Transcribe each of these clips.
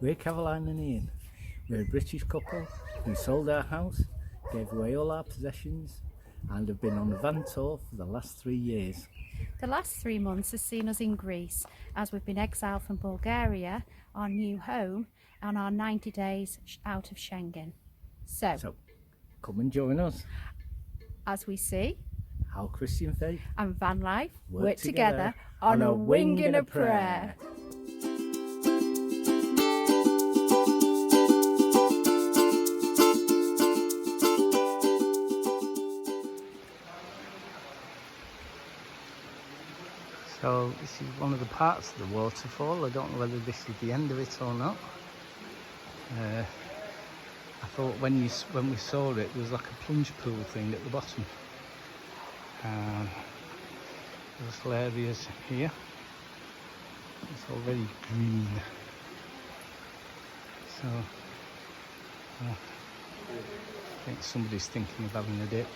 We're Caroline and Ian. We're a British couple who sold our house, gave away all our possessions, and have been on the van tour for the last 3 years. The last 3 months has seen us in Greece as we've been exiled from Bulgaria, our new home, and our 90 days out of Schengen. So Come and join us as we see how Christian faith and van life work together on a wing and a prayer. So this is one of the parts of the waterfall. I don't know whether this is the end of it or not. I thought when we saw it, there was like a plunge pool thing at the bottom. There's little areas here. It's all very green. So I think somebody's thinking of having a dip.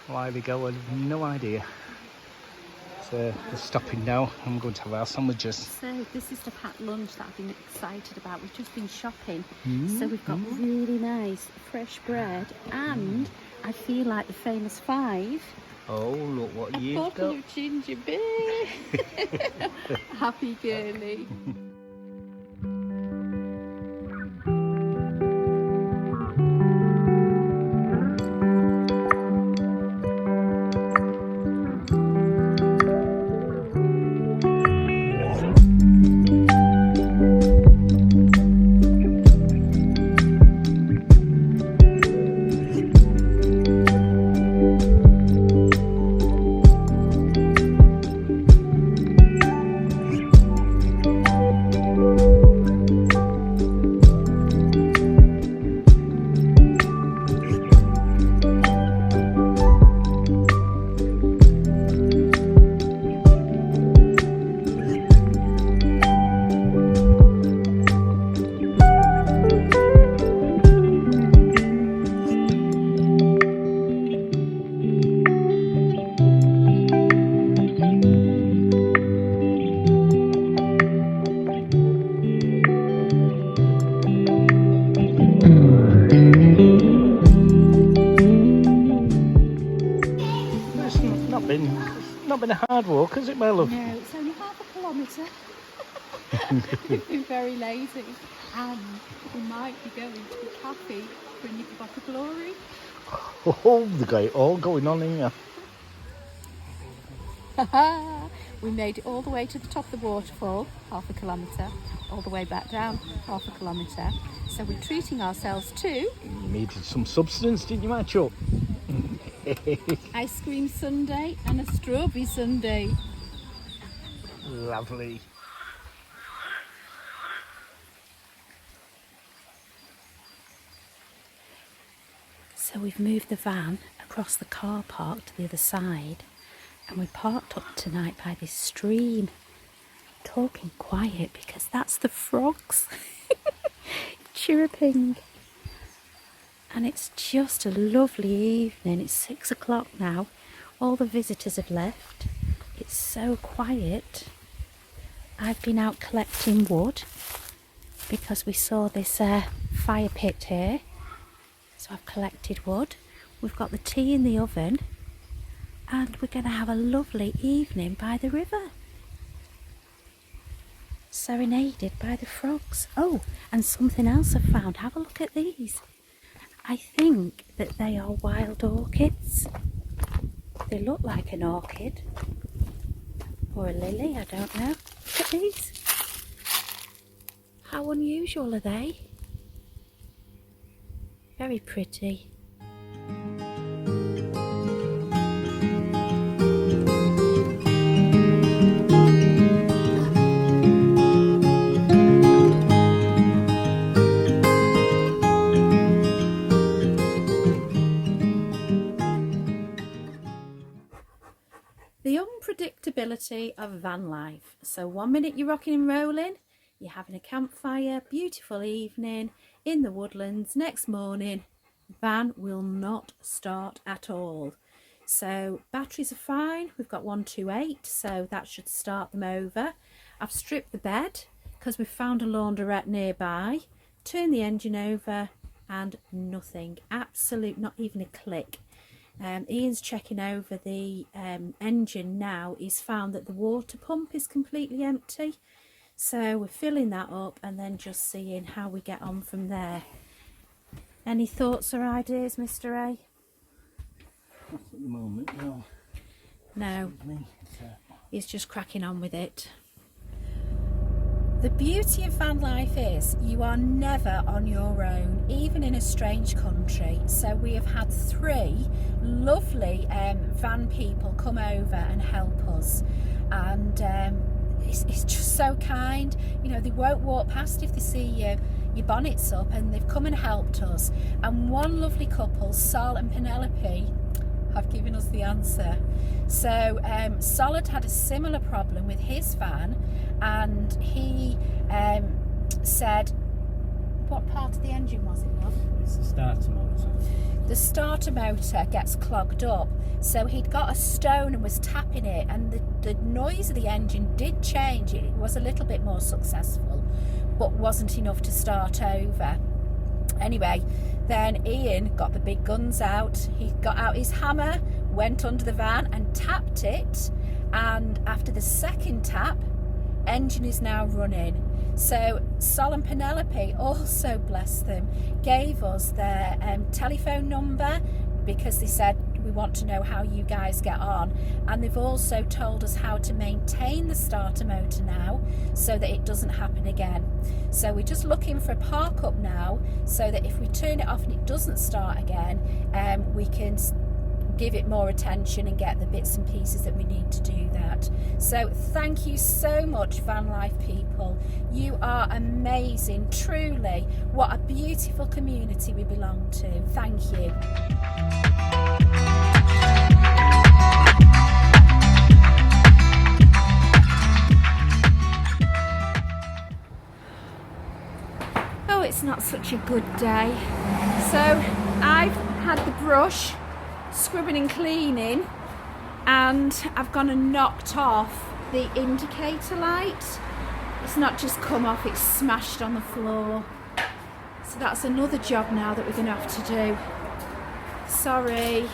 Why they go, I have no idea. So we're stopping now. I'm going to have our sandwiches. So this is the packed lunch that I've been excited about. We've just been shopping. So we've got really nice fresh bread and I feel like the famous 5. Oh, look what you've got. A bottle of ginger beer. Happy girly. Not been a hard walk, has it, my love? No, it's only half a kilometre. We've been very lazy, and we might be going to a cafe for a nip of glory. Oh, the guy all going on in here. We made it all the way to the top of the waterfall, half a kilometre, all the way back down, half a kilometre. So we're treating ourselves to... You needed some substance, didn't you, my chup? Ice cream sundae and a strawberry sundae. Lovely. So we've moved the van across the car park to the other side, and we parked up tonight by this stream, talking quiet because that's the frogs chirping. And it's just a lovely evening. It's 6 o'clock now. All the visitors have left. It's so quiet. I've been out collecting wood because we saw this fire pit here. So I've collected wood. We've got the tea in the oven. And we're going to have a lovely evening by the river. Serenaded by the frogs. Oh, and something else I've found. Have a look at these. I think that they are wild orchids. They look like an orchid or a lily, I don't know. Look at these. How unusual are they? Very pretty. The unpredictability of van life. So 1 minute you're rocking and rolling, you're having a campfire, beautiful evening in the woodlands. Next morning, van will not start at all. So batteries are fine. We've got 128, so that should start them over. I've stripped the bed because we've found a laundrette nearby, turned the engine over and nothing, absolute, not even a click. Ian's checking over the engine now. He's found that the water pump is completely empty, so we're filling that up and then just seeing how we get on from there. Any thoughts or ideas, Mr. A? Not at the moment, no. No, he's just cracking on with it. The beauty of van life is you are never on your own, even in a strange country. So we have had 3 lovely van people come over and help us, and it's just so kind. You know, they won't walk past if they see you, your bonnet's up, and they've come and helped us. And one lovely couple, Sol and Penelope, have given us the answer. So Sol had a similar problem with his van, and he said, what part of the engine was it, love? It's the starter motor. The starter motor gets clogged up, so he'd got a stone and was tapping it, and the noise of the engine did change. It was a little bit more successful, but wasn't enough to start over. Anyway, then Ian got the big guns out. He got out his hammer, went under the van and tapped it, and after the second tap, engine is now running. So Sol and Penelope also, bless them, gave us their telephone number, because they said, we want to know how you guys get on, and they've also told us how to maintain the starter motor now so that it doesn't happen again. So we're just looking for a park up now, so that if we turn it off and it doesn't start again, we can give it more attention and get the bits and pieces that we need to do that. So thank you so much, van life people. You are amazing, truly. What a beautiful community we belong to. Thank you. Oh, it's not such a good day. So I've had the brush scrubbing and cleaning, and I've gone and knocked off the indicator light. It's not just come off, it's smashed on the floor. So that's another job now that we're going to have to do. Sorry.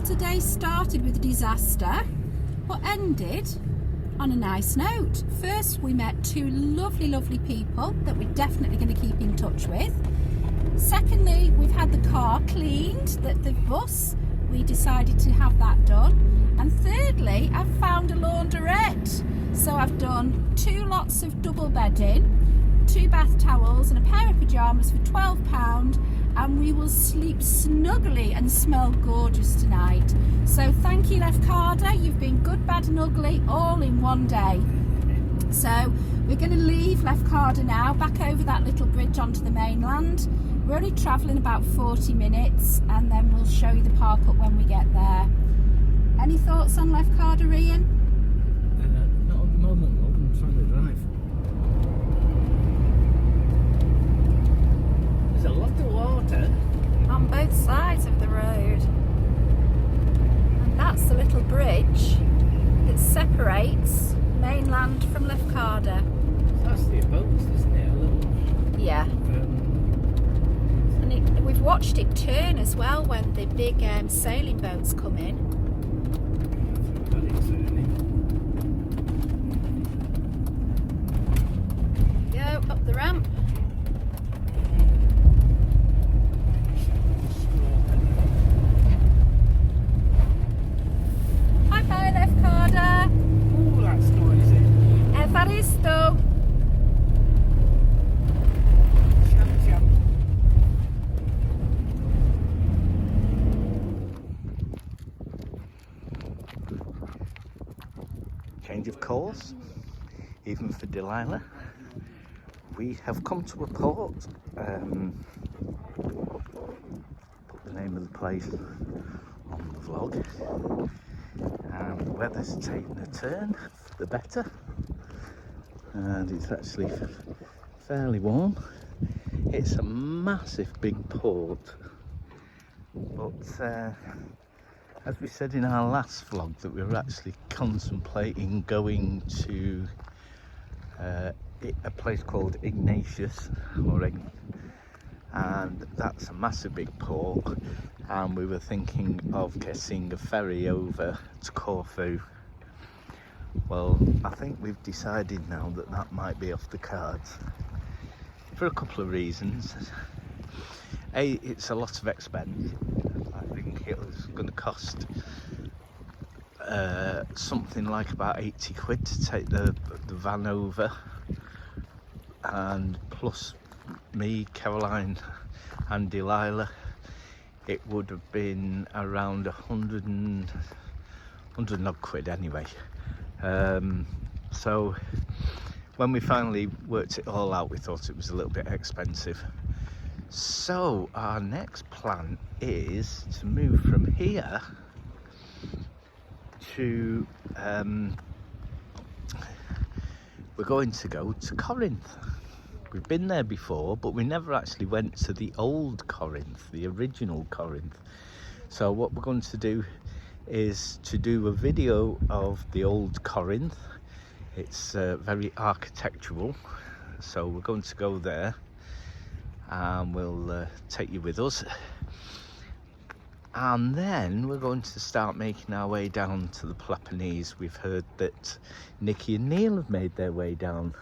Today started with a disaster, but ended on a nice note. First, we met 2 lovely people that we're definitely going to keep in touch with. Secondly, we've had the car cleaned, the bus, we decided to have that done. And thirdly, I've found a laundrette. So I've done 2 lots of double bedding, 2 bath towels and a pair of pyjamas for £12, and we will sleep snugly and smell gorgeous tonight. So thank you, Lefkada. You've been good, bad and ugly all in one day. So we're going to leave Lefkada now, back over that little bridge onto the mainland. We're only travelling about 40 minutes, and then we'll show you the park up when we get there. Any thoughts on Lefkada, Ian? Not at the moment, love. I'm trying to drive. There's a lot of water on both sides of the road, and that's the little bridge that separates mainland from Lefkada. That's the boats, isn't it? A little. Yeah. And we've watched it turn as well when the big sailing boats come in. Go up the ramp. Bye Lefkada. Oh, that's noisy. Evaristo. Change of course, even for Delilah. We have come to a port. Put the name of the place on the vlog. And the weather's taken a turn for the better. And it's actually fairly warm. It's a massive big port. But as we said in our last vlog, that we were actually contemplating going to a place called Ignatius, and that's a massive big port, and we were thinking of getting a ferry over to Corfu. Well, I think we've decided now that that might be off the cards for a couple of reasons. A, it's a lot of expense. I think it was going to cost something like about 80 quid to take the van over, and plus me, Caroline and Delilah, it would have been around 100 odd quid anyway. So when we finally worked it all out, we thought it was a little bit expensive. So our next plan is to move from here to we're going to go to Corinth. We've been there before, but we never actually went to the old Corinth, the original Corinth. So what we're going to do is to do a video of the old Corinth. It's very architectural, so we're going to go there and we'll take you with us. And then we're going to start making our way down to the Peloponnese. We've heard that Nikki and Neil have made their way down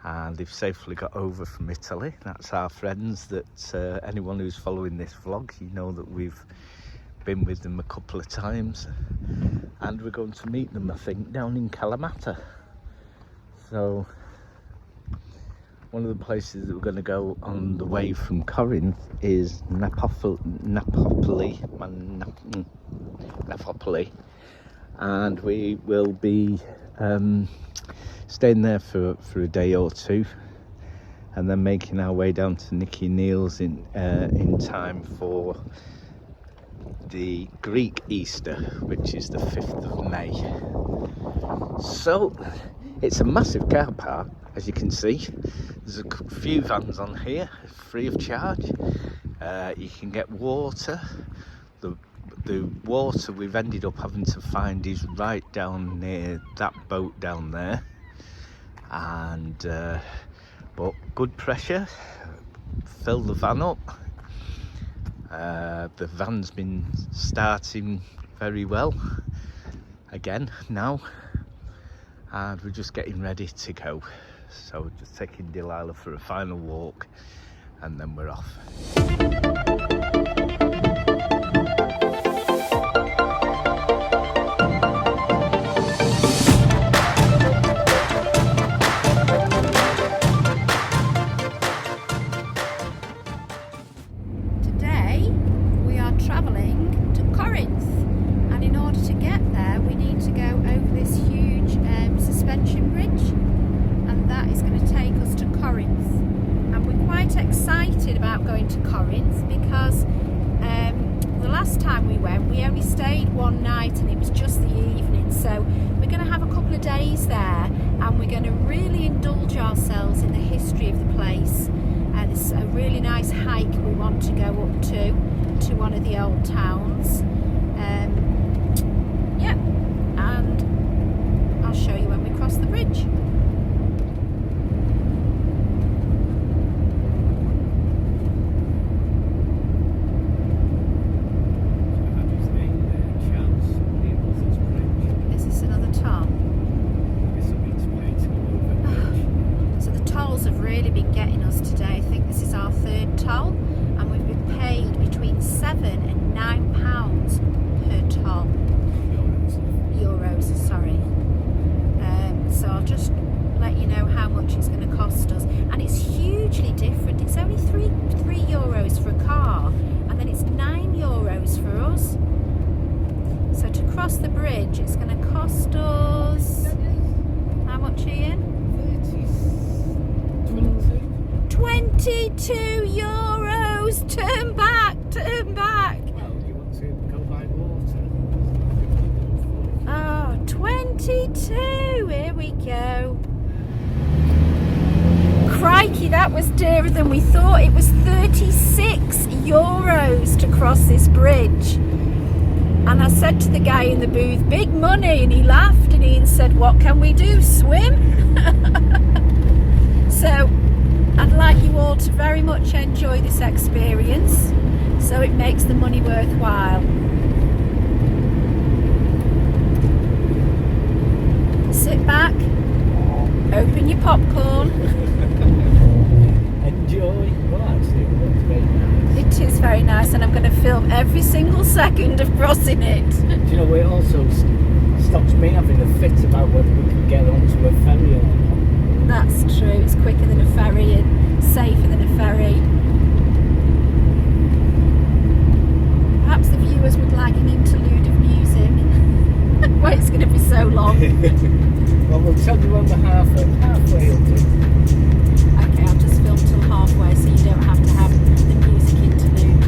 and they've safely got over from Italy. That's our friends that anyone who's following this vlog, you know that we've been with them a couple of times, and we're going to meet them, I think, down in Kalamata. So one of the places that we're going to go on the way from Corinth is Napoli, and we will be staying there for a day or two, and then making our way down to Nicky and Neil's in time for the Greek Easter, which is the 5th of May. So it's a massive car park, as you can see. There's a few vans on here, free of charge. You can get water. The water we've ended up having to find is right down near that boat down there, and but good pressure. Fill the van up. The van's been starting very well again now, and we're just getting ready to go. So just taking Delilah for a final walk and then we're off. Excited about going to Corinth because the last time we went we only stayed one night and it was just the evening, so we're going to have a couple of days there and we're going to really indulge ourselves in the history of the place. There's a really nice hike we want to go up to one of the old towns. Yeah, and I'll show you when we cross the bridge. across the bridge, it's going to cost us... How much, Ian? 22 euros! Turn back! Turn back! Well, you want to go by water? Oh, 22! Here we go. Crikey, that was dearer than we thought. It was 36 euros to cross this bridge. And I said to the guy in the booth, big money, and he laughed and he said, what can we do, swim? So I'd like you all to very much enjoy this experience so it makes the money worthwhile. Sit back, open your popcorn. Enjoy. Well, actually, it looks very nice. It is very nice, and I'm going to film every single second of crossing it. Do you know, it also stops me having a fit about whether we can get onto a ferry or not. That's true, it's quicker than a ferry and safer than a ferry. Perhaps the viewers would like an interlude of music. Well, it's going to be so long. Well, we'll tell you on the halfway will do. Okay, I'll just film till halfway so you don't have to have the music interlude.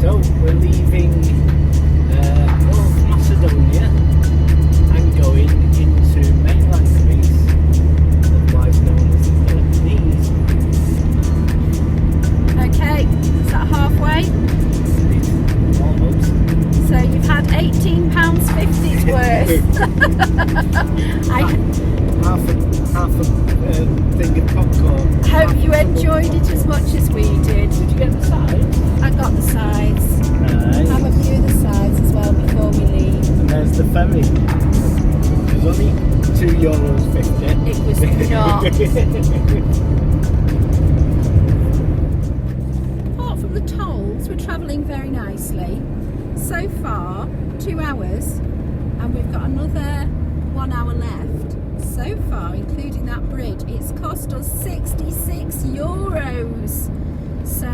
So, we're leaving North Macedonia and going into mainland Greece, otherwise known as the Peloponnese. Okay, is that halfway? Almost. So you've had £18.50's worth. Half a thing of popcorn. I hope you enjoyed it as much as we did. Did you get the sides? I got the sides. Nice. Have a view of the sides as well before we leave. And there's the ferry. It was only €2.50. It was not. Apart from the tolls, we're travelling very nicely. So far, 2 hours, and we've got another 1 hour left. So far, including that bridge, it's cost us 66 euros. So,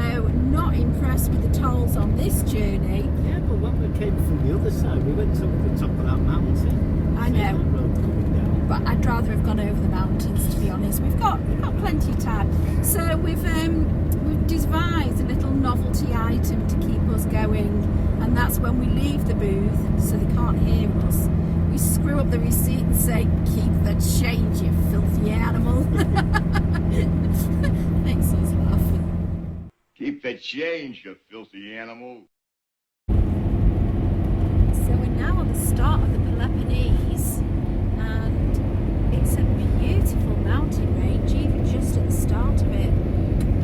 not impressed with the tolls on this journey. Yeah, but when we came from the other side, we went over the top of that mountain. I See know. that road coming down? But I'd rather have gone over the mountains, to be honest. We've got plenty of time. So we've devised a little novelty item to keep us going, and that's when we leave the booth, so they can't hear us. We screw up the receipt and say, "Keep the change, you filthy animal." Makes us laugh. Keep the change, you filthy animal. So we're now on the start of the Peloponnese, and it's a beautiful mountain range, even just at the start of it.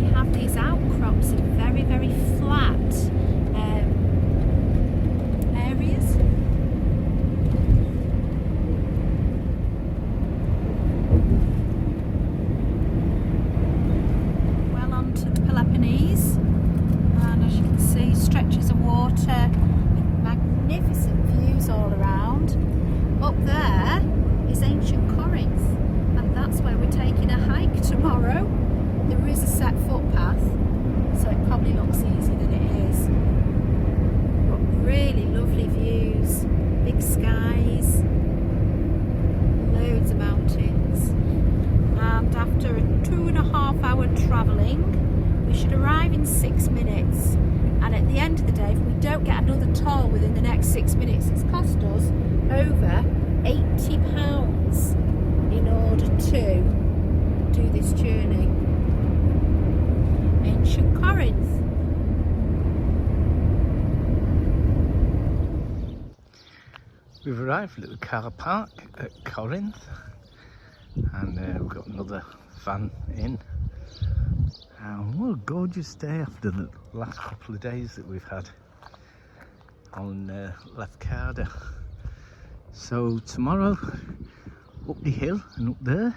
You have these outcrops that are very, very flat areas. Well onto the Peloponnese, and as you can see, stretches of water, magnificent views all around. Up there is ancient Corinth, and that's where we're taking a hike tomorrow. There is a set footpath, so it probably looks easier than it is. But really lovely views, big skies, loads of mountains. And after a 2.5 hour travelling, we should arrive in 6 minutes. And at the end of the day, if we don't get another toll within the next 6 minutes, it's cost us over £80 in order to do this journey. Ancient Corinth. We've arrived at the car park at Corinth, and we've got another van in. What a gorgeous day after the last couple of days that we've had on Lefkada. So tomorrow, up the hill and up there,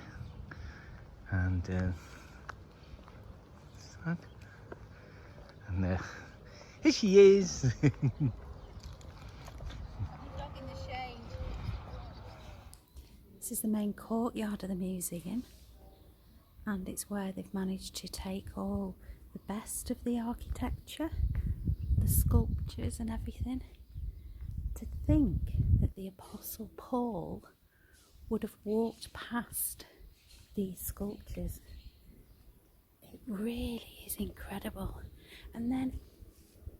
and here she is. This is the main courtyard of the museum, and it's where they've managed to take all the best of the architecture, the sculptures and everything. To think that the Apostle Paul would have walked past these sculptures. It really is incredible. And then,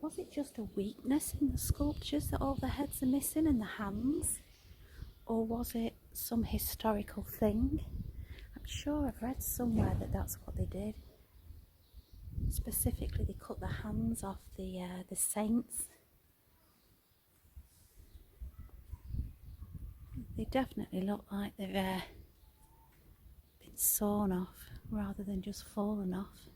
was it just a weakness in the sculptures that all the heads are missing and the hands? Or was it some historical thing? I'm sure I've read somewhere that that's what they did. Specifically, they cut the hands off the saints. They definitely look like they've been sawn off rather than just fallen off.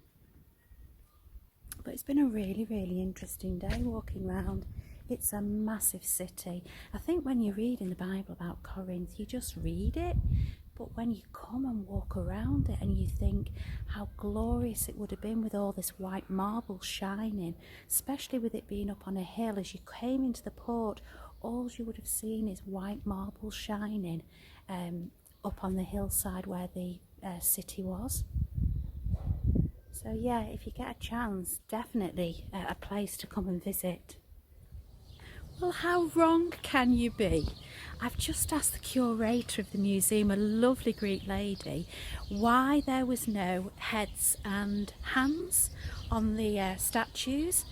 But it's been a really, really interesting day walking around. It's a massive city. I think when you read in the Bible about Corinth, you just read it. But when you come and walk around it and you think how glorious it would have been with all this white marble shining, especially with it being up on a hill, as you came into the port, all you would have seen is white marble shining up on the hillside where the city was. So yeah, if you get a chance, definitely a place to come and visit. Well, how wrong can you be? I've just asked the curator of the museum, a lovely Greek lady, why there was no heads and hands on the statues.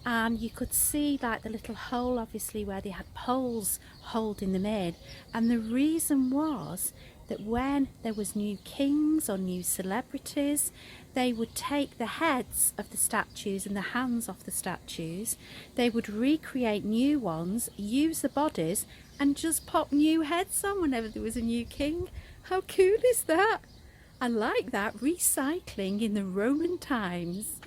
And you could see like the little hole, obviously, where they had poles holding them in. And the reason was that when there was new kings or new celebrities, they would take the heads of the statues and the hands off the statues. They would recreate new ones, use the bodies, and just pop new heads on whenever there was a new king. How cool is that? I like that, recycling in the Roman times.